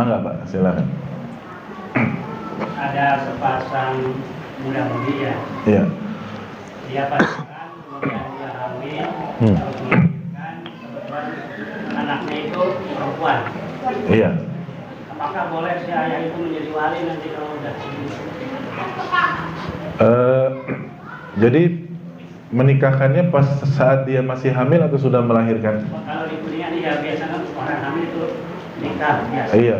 Mangga Pak, silakan. Ada sepasang muda-mudi ya. Iya. Dia pacaran, kemudian dia hamil, terus melahirkan, kebetulan anaknya itu perempuan. Iya. Apakah boleh si ayah itu menjadi wali nanti kalau udah? Jadi menikahkannya pas saat dia masih hamil atau sudah melahirkan? Kalau di Kuningan ya biasanya orang hamil itu nikah biasa. Iya.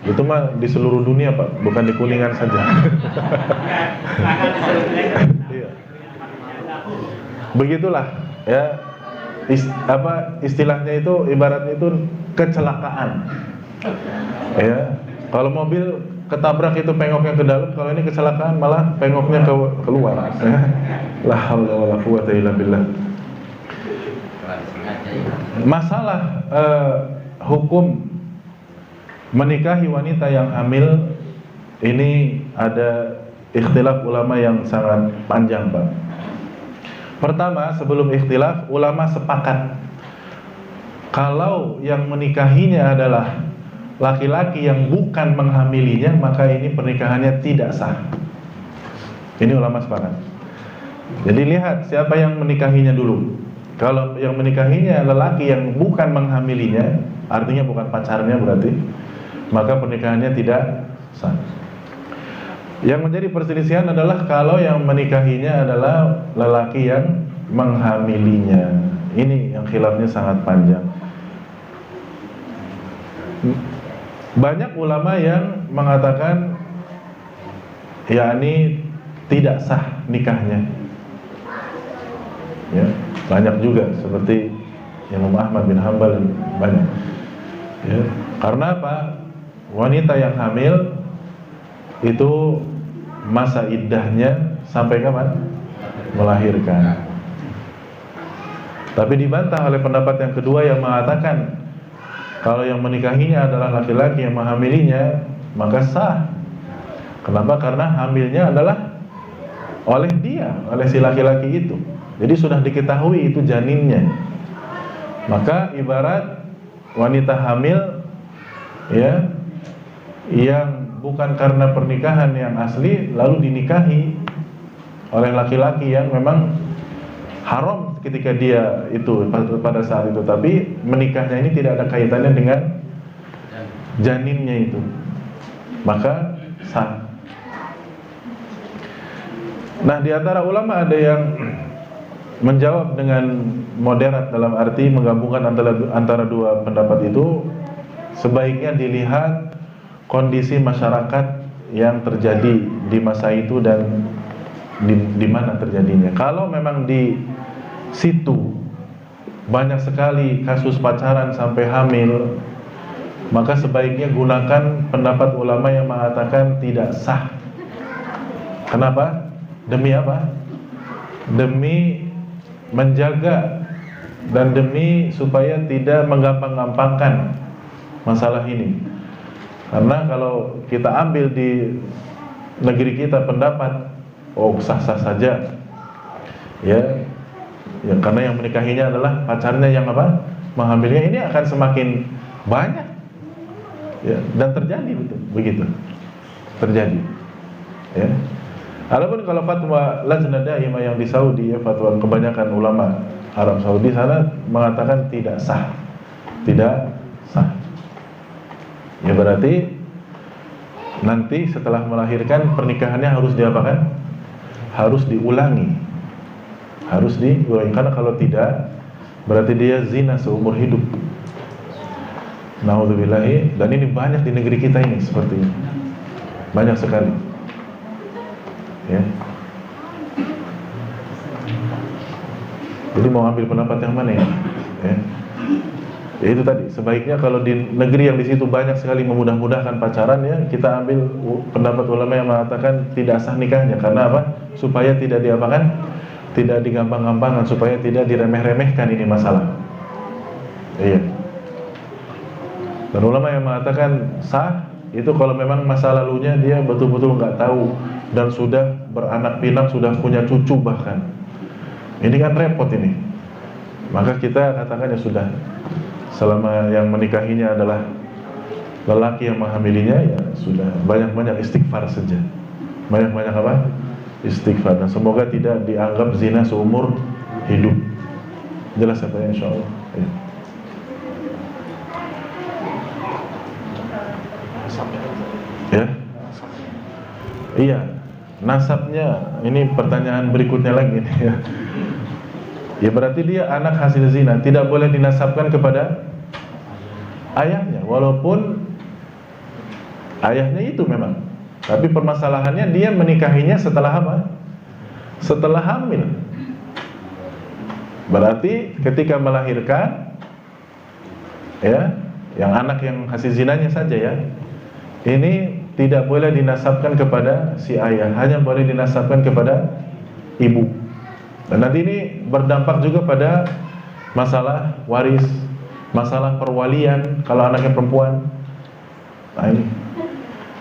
Itu mah di seluruh dunia Pak, bukan di Kuningan saja. Maka di seluruh dunia. Iya. Begitulah ya, istilahnya itu ibaratnya itu kecelakaan. Ya, kalau mobil ketabrak itu pengoknya ke dalam, kalau ini kecelakaan malah pengoknya keluar. La haula wala quwata illa billah. Masalah hukum menikahi wanita yang hamil ini ada ikhtilaf ulama yang sangat panjang, Pak. Pertama, sebelum ikhtilaf, ulama sepakat kalau yang menikahinya adalah laki-laki yang bukan menghamilinya, maka ini pernikahannya tidak sah. Ini ulama sepakat. Jadi lihat siapa yang menikahinya dulu. Kalau yang menikahinya lelaki yang bukan menghamilinya, artinya bukan pacarnya berarti, maka pernikahannya tidak sah. Yang menjadi perselisihan adalah kalau yang menikahinya adalah lelaki yang menghamilinya. Ini yang khilafnya sangat panjang. Banyak ulama yang mengatakan yakni tidak sah nikahnya. Ya, banyak juga seperti Imam Ahmad bin Hanbal, banyak. Ya, karena apa? Wanita yang hamil itu masa iddahnya sampai kapan? Melahirkan. Tapi dibantah oleh pendapat yang kedua yang mengatakan kalau yang menikahinya adalah laki-laki yang menghamilinya, maka sah. Kenapa? Karena hamilnya adalah oleh dia, oleh si laki-laki itu. Jadi sudah diketahui itu janinnya. Maka ibarat wanita hamil ya, yang bukan karena pernikahan yang asli lalu dinikahi oleh laki-laki yang memang haram ketika dia itu pada saat itu, tapi menikahnya ini tidak ada kaitannya dengan janinnya itu, maka sah. Nah, di antara ulama ada yang menjawab dengan moderat, dalam arti menggabungkan antara dua pendapat itu. Sebaiknya dilihat kondisi masyarakat yang terjadi di masa itu dan di mana terjadinya. Kalau memang di situ banyak sekali kasus pacaran sampai hamil, maka sebaiknya gunakan pendapat ulama yang mengatakan tidak sah. Kenapa? Demi apa? Demi menjaga dan demi supaya tidak menggampang-gampangkan masalah ini. Karena kalau kita ambil di negeri kita pendapat sah-sah saja, ya, karena yang menikahinya adalah pacarnya yang apa? Menghamilnya, ini akan semakin banyak, ya, dan terjadi begitu, terjadi, ya. Adapun kalau fatwa Lajnah Daimah yang di Saudi, ya, fatwa kebanyakan ulama Arab Saudi sana mengatakan tidak sah, tidak sah. Ya berarti nanti setelah melahirkan pernikahannya harus diapakan? Harus diulangi. Harus diulangi, karena kalau tidak berarti dia zina seumur hidup. Nauzubillahi. Dan ini banyak di negeri kita ini seperti ini. Banyak sekali. Ya. Jadi mau ambil pendapat yang mana ya? Ya. Ya itu tadi, sebaiknya kalau di negeri yang di situ banyak sekali memudah-mudahkan pacaran, ya, kita ambil pendapat ulama yang mengatakan tidak sah nikahnya. Karena apa? Supaya tidak diapakan? Tidak digampang-gampangkan, supaya tidak diremeh-remehkan ini masalah. Iya. Dan ulama yang mengatakan sah itu kalau memang masa lalunya dia betul-betul nggak tahu dan sudah beranak pinak, sudah punya cucu bahkan. Ini kan repot ini. Maka kita katakan ya sudah, selama yang menikahinya adalah lelaki yang menghamilinya, ya sudah, banyak-banyak istighfar saja. Banyak-banyak apa? Istighfar. Dan semoga tidak dianggap zina seumur hidup. Jelas apa ya, insyaallah. Ya. Ya. Iya. Nasabnya, ini pertanyaan berikutnya lagi nih ya. Ya berarti dia anak hasil zina, tidak boleh dinasabkan kepada ayahnya, walaupun ayahnya itu memang. Tapi permasalahannya dia menikahinya setelah apa? Setelah hamil. Berarti ketika melahirkan, ya, yang anak yang hasil zinanya saja ya, ini tidak boleh dinasabkan kepada si ayah, hanya boleh dinasabkan kepada ibu. Dan nanti ini berdampak juga pada masalah waris, masalah perwalian kalau anaknya perempuan. Nah ini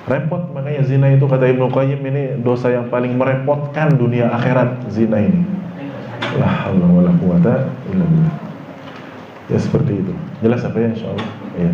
repot, makanya zina itu kata Ibnu Qayyim ini dosa yang paling merepotkan dunia akhirat, zina ini. La haula wala quwata illa billah. Ya seperti itu. Jelas apa ya, insyaallah. Ya.